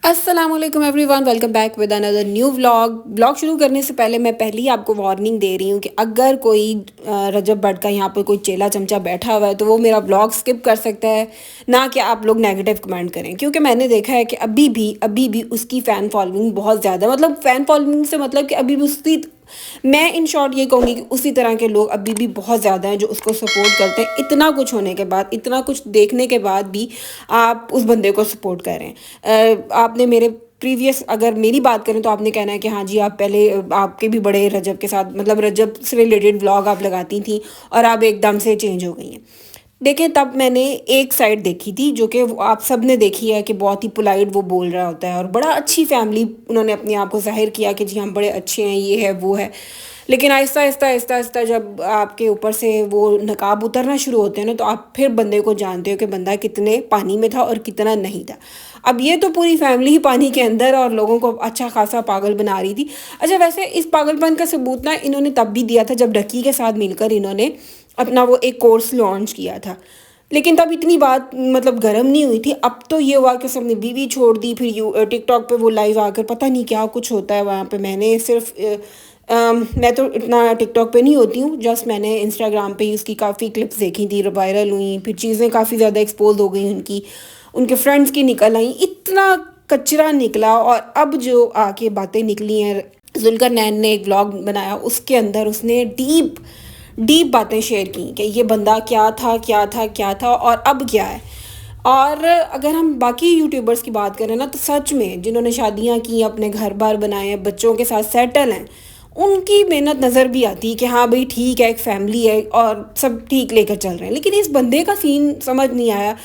अस्सलाम वालेकुम everyone, welcome back with another new vlog शुरू करने से पहले मैं पहले ही आपको वार्निंग दे रही हूँ कि अगर कोई रजब भट्ट का यहाँ पर कोई चेला चमचा बैठा हुआ है तो वो मेरा व्लॉग स्किप कर सकता है। ना कि आप लोग नेगेटिव कमेंट करें, क्योंकि मैंने देखा है कि अभी भी उसकी फ़ैन फॉलोइंग बहुत ज़्यादा, मतलब फ़ैन फॉलोइंग से मतलब कि अभी भी उसकी, मैं इन शॉर्ट ये कहूँगी कि उसी तरह के लोग अभी भी बहुत ज़्यादा हैं जो उसको सपोर्ट करते हैं। इतना कुछ होने के बाद, इतना कुछ देखने के बाद भी आप उस बंदे को सपोर्ट कर रहे हैं। आपने मेरे प्रीवियस, अगर मेरी बात करें तो आपने कहना है कि हाँ जी, आप पहले आपके भी बड़े रजब के साथ, मतलब रजब से रिलेटेड व्लॉग आप लगाती थी और आप एकदम से चेंज हो गई हैं। देखिए, तब मैंने एक साइड देखी थी जो कि आप सब ने देखी है कि बहुत ही पोलाइट वो बोल रहा होता है और बड़ा अच्छी फैमिली उन्होंने अपने आप को ज़ाहिर किया कि जी हम बड़े अच्छे हैं, ये है वो है। लेकिन आहिस्ता आहिस्ता आहिस्ता आहिस्ता जब आपके ऊपर से वो नकाब उतरना शुरू होते हैं ना, तो आप फिर बंदे को जानते हो कि बंदा कितने पानी में था और कितना नहीं था। अब ये तो पूरी फैमिली ही पानी के अंदर और लोगों को अच्छा खासा पागल बना रही थी। अच्छा, वैसे इस पागलपन का सबूत ना इन्होंने तब भी दिया था जब डकी के साथ मिलकर इन्होंने अपना वो एक कोर्स लॉन्च किया था। लेकिन तब इतनी बात मतलब गर्म नहीं हुई थी। अब तो ये हुआ कि सबने बीवी छोड़ दी, फिर टिकटॉक पे वो लाइव आकर पता नहीं क्या कुछ होता है वहाँ पे। मैंने सिर्फ मैं तो इतना टिकटॉक पे नहीं होती हूँ, जस्ट मैंने इंस्टाग्राम पे ही उसकी काफ़ी क्लिप्स देखी थी, वायरल हुई, फिर चीज़ें काफ़ी ज़्यादा एक्सपोज हो गई उनकी, उनके फ्रेंड्स की निकल आई, इतना कचरा निकला। और अब जो आके बातें निकली हैं, जुल्कर नैन ने एक व्लॉग बनाया, उसके अंदर उसने डीप डीप बातें शेयर की कि ये बंदा क्या था क्या था क्या था और अब क्या है। और अगर हम बाकी यूट्यूबर्स की बात करें ना, तो सच में जिन्होंने शादियां की, अपने घर बार बनाए हैं, बच्चों के साथ सेटल हैं, उनकी मेहनत नज़र भी आती है कि हाँ भाई ठीक है, एक फैमिली है और सब ठीक लेकर चल रहे हैं। लेकिन इस बंदे का सीन समझ नहीं आया।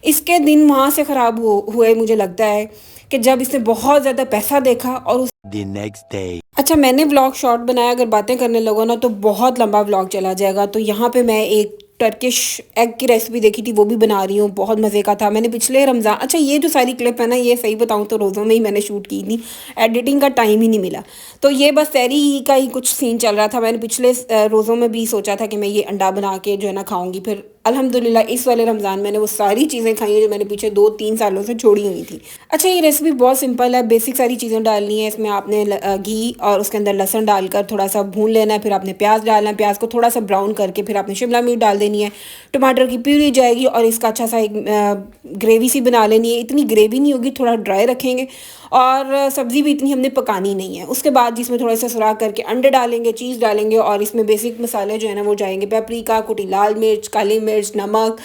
इसके दिन वहाँ से ख़राब हुए मुझे लगता है कि जब इसने बहुत ज़्यादा पैसा देखा और The next day. अच्छा, मैंने व्लॉग शॉर्ट बनाया, अगर बातें करने लगो ना तो बहुत लंबा व्लॉग चला जाएगा। तो यहाँ पे मैं एक टर्किश एग की रेसिपी देखी थी, वो भी बना रही हूँ, बहुत मज़े का था। मैंने पिछले रमज़ान, अच्छा ये जो सारी क्लिप है ना, ये सही बताऊँ तो रोज़ों में ही मैंने शूट की थी, एडिटिंग का टाइम ही नहीं मिला। तो ये बस सहरी ही का ही कुछ सीन चल रहा था। मैंने पिछले रोज़ों में भी सोचा था कि मैं ये अंडा बना के जो है ना खाऊंगी, फिर अल्हम्दुलिल्लाह इस वाले रमज़ान मैंने वो सारी चीज़ें खाई हैं जो मैंने पीछे 2-3 सालों से छोड़ी हुई थी। अच्छा, ये रेसिपी बहुत सिंपल है, बेसिक सारी चीज़ें डालनी है इसमें। आपने घी और उसके अंदर लहसुन डालकर थोड़ा सा भून लेना है, फिर आपने प्याज डालना है, प्याज को थोड़ा सा ब्राउन करके फिर आपने शिमला मिर्च डाल देनी है, टमाटर की प्यूरी जाएगी और इसका अच्छा सा एक ग्रेवी सी बना लेनी है। इतनी ग्रेवी नहीं होगी, थोड़ा ड्राई रखेंगे और सब्ज़ी भी इतनी हमने पकानी नहीं है। उसके बाद जिसमें थोड़ा सा सुराख करके अंडे डालेंगे, चीज़ डालेंगे और इसमें बेसिक मसाले जो है ना वो जाएंगे, पेपरिका, कुटी लाल मिर्च, काली मिर्च, नमक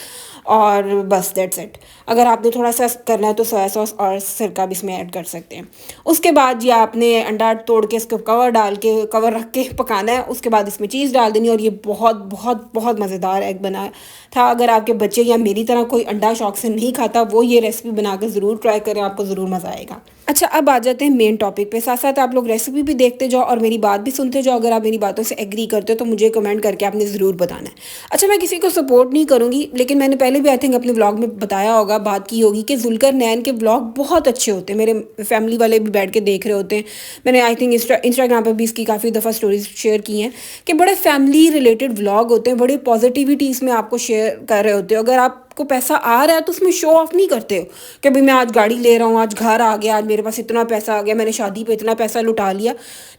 और बस दैट्स इट। अगर आपने थोड़ा सा करना है तो सोया सॉस और सिरका भी इसमें ऐड कर सकते हैं। उसके बाद ये आपने अंडा तोड़ के इसके कवर रख के पकाना है। उसके बाद इसमें चीज़ डाल देनी और ये बहुत बहुत बहुत मज़ेदार एग बना था। अगर आपके बच्चे या मेरी तरह कोई अंडा शौक से नहीं खाता, वो ये रेसिपी बनाकर ज़रूर ट्राई करें, आपको ज़रूर मज़ा आएगा। अच्छा, अब आ जाते हैं मेन टॉपिक पे। साथ साथ आप लोग रेसिपी भी देखते जाओ और मेरी बात भी सुनते जाओ। अगर आप मेरी बातों से एग्री करते हो तो मुझे कमेंट करके आपने ज़रूर बताना है। अच्छा, मैं किसी को सपोर्ट नहीं करूँगी, लेकिन मैंने पहले भी आई थिंक अपने व्लॉग में बताया होगा, बात की होगी कि जुल्कर नैन के व्लॉग बहुत अच्छे होते हैं। मेरे फैमिली वाले भी बैठ के देख रहे होते हैं। मैंने आई थिंक इंस्टाग्राम पर भी इसकी काफ़ी दफ़ा स्टोरीज शेयर की हैं कि बड़े फैमिली रिलेटेड व्लॉग होते हैं, बड़े पॉजिटिविटी इसमें आपको शेयर कर रहे होते हो। अगर आपको पैसा आ रहा है तो उसमें शो ऑफ नहीं करते हो कि भाई मैं आज गाड़ी ले रहा हूँ, आज घर आ गया, आज मेरे पास इतना पैसा आ गया, मैंने शादी पे इतना पैसा लुटा लिया।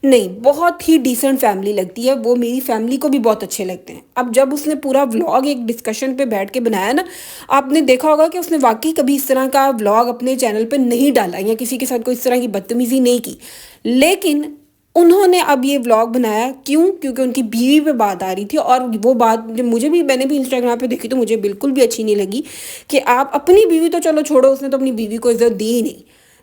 नहीं, बहुत ही डिसेंट फैमिली लगती है वो, मेरी फैमिली को भी बहुत अच्छे लगते हैं। अब जब उसने पूरा व्लॉग एक डिस्कशन पे बैठ के बनाया ना, आपने देखा होगा कि उसने वाकई कभी इस तरह का व्लॉग अपने चैनल पे नहीं डाला या किसी के साथ कोई इस तरह की बदतमीजी नहीं की। लेकिन उन्होंने अब ये व्लॉग बनाया, क्यों? क्योंकि उनकी बीवी पे बात आ रही थी और वो बात जो मैंने भी इंस्टाग्राम पे देखी तो मुझे बिल्कुल भी अच्छी नहीं लगी कि आप अपनी बीवी तो चलो छोड़ो, उसने तो अपनी बीवी को इज्जत दी ही नहीं,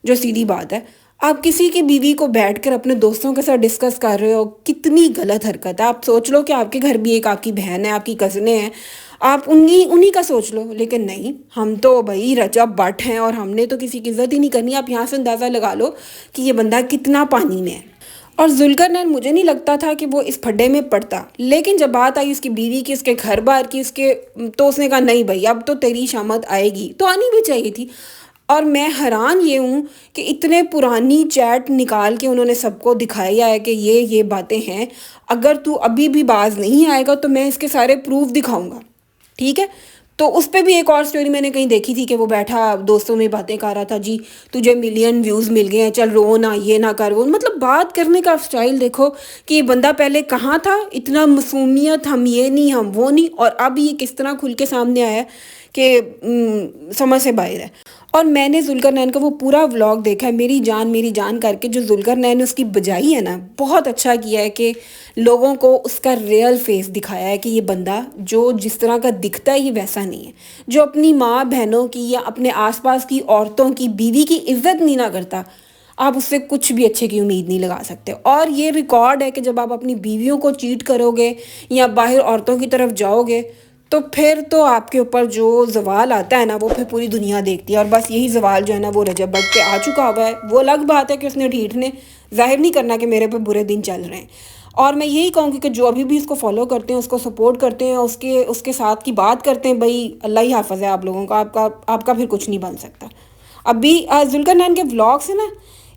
जो सीधी बात है। आप किसी की बीवी को बैठकर अपने दोस्तों के साथ डिस्कस कर रहे हो, कितनी गलत हरकत है। आप सोच लो कि आपके घर भी एक आपकी बहन है, आपकी कज़नें हैं, आप उन्हीं उन्हीं का सोच लो। लेकिन नहीं, हम तो भाई रजब भट्ट हैं और हमने तो किसी की इज्जत ही नहीं करनी। आप यहाँ से अंदाज़ा लगा लो कि ये बंदा कितना पानी में है। और जुल्करनैन, मुझे नहीं लगता था कि वो इस फड्डे में पड़ता, लेकिन जब बात आई उसकी बीवी की, उसके घर बार की, उसके, तो उसने कहा नहीं भाई, अब तो तेरी शामत आएगी, तो आनी भी चाहिए थी। और मैं हैरान ये हूँ कि इतने पुरानी चैट निकाल के उन्होंने सबको दिखाया है कि ये बातें हैं। अगर तू अभी भी बाज नहीं आएगा तो मैं इसके सारे प्रूफ दिखाऊंगा, ठीक है? तो उस पे भी एक और स्टोरी मैंने कहीं देखी थी कि वो बैठा दोस्तों में बातें कर रहा था, जी तुझे मिलियन व्यूज़ मिल गए हैं, चल रो ना, ये ना कर वो, मतलब बात करने का स्टाइल देखो कि ये बंदा पहले कहाँ था, इतना मासूमियत, हम ये नहीं हम वो नहीं, और अब ये किस तरह खुल के सामने आया कि समझ से बाहर है। और मैंने ज़ुल्करनैन का वो पूरा व्लॉग देखा है, मेरी जान करके जो ज़ुल्करनैन ने उसकी बजाई है ना, बहुत अच्छा किया है कि लोगों को उसका रियल फेस दिखाया है कि ये बंदा जो जिस तरह का दिखता है ये वैसा नहीं है, जो अपनी माँ बहनों की या अपने आसपास की औरतों की, बीवी की इज्जत नहीं ना करता, आप उससे कुछ भी अच्छे की उम्मीद नहीं लगा सकते। और ये रिकॉर्ड है कि जब आप अपनी बीवियों को चीट करोगे या बाहर औरतों की तरफ जाओगे, तो फिर तो आपके ऊपर जो ज़वाल आता है ना, वो फिर पूरी दुनिया देखती है। और बस यही ज़वाल जो है ना, वो रजब भट्ट पे आ चुका हुआ है। वो अलग बात है कि उसने ढीठ ने ज़ाहिर नहीं करना कि मेरे पे बुरे दिन चल रहे हैं। और मैं यही कहूँगी कि जो अभी भी इसको फॉलो करते हैं, उसको सपोर्ट करते हैं, उसके उसके साथ की बात करते हैं, भाई अल्लाह ही हाफ़िज़ है आप लोगों का, आपका फिर कुछ नहीं बन सकता। अभी ज़ुल्करनैन के व्लॉग से ना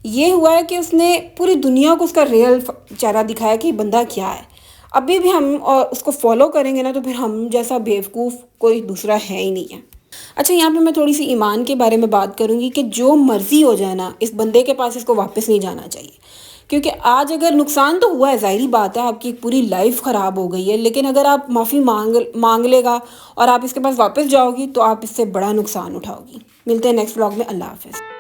ये हुआ है कि उसने पूरी दुनिया को उसका रियल चेहरा दिखाया कि बंदा क्या है। अभी भी हम उसको फॉलो करेंगे ना, तो फिर हम जैसा बेवकूफ़ कोई दूसरा है ही नहीं है। अच्छा, यहाँ पे मैं थोड़ी सी ईमान के बारे में बात करूँगी कि जो मर्ज़ी हो जाए ना, इस बंदे के पास इसको वापस नहीं जाना चाहिए। क्योंकि आज अगर नुकसान तो हुआ है, ज़ाहिरी बात है, आपकी पूरी लाइफ ख़राब हो गई है, लेकिन अगर आप माफ़ी मांग लेगा और आप इसके पास वापस जाओगी, तो आप इससे बड़ा नुकसान उठाओगी। मिलते हैं नेक्स्ट व्लॉग में। अल्लाह हाफ़िज़।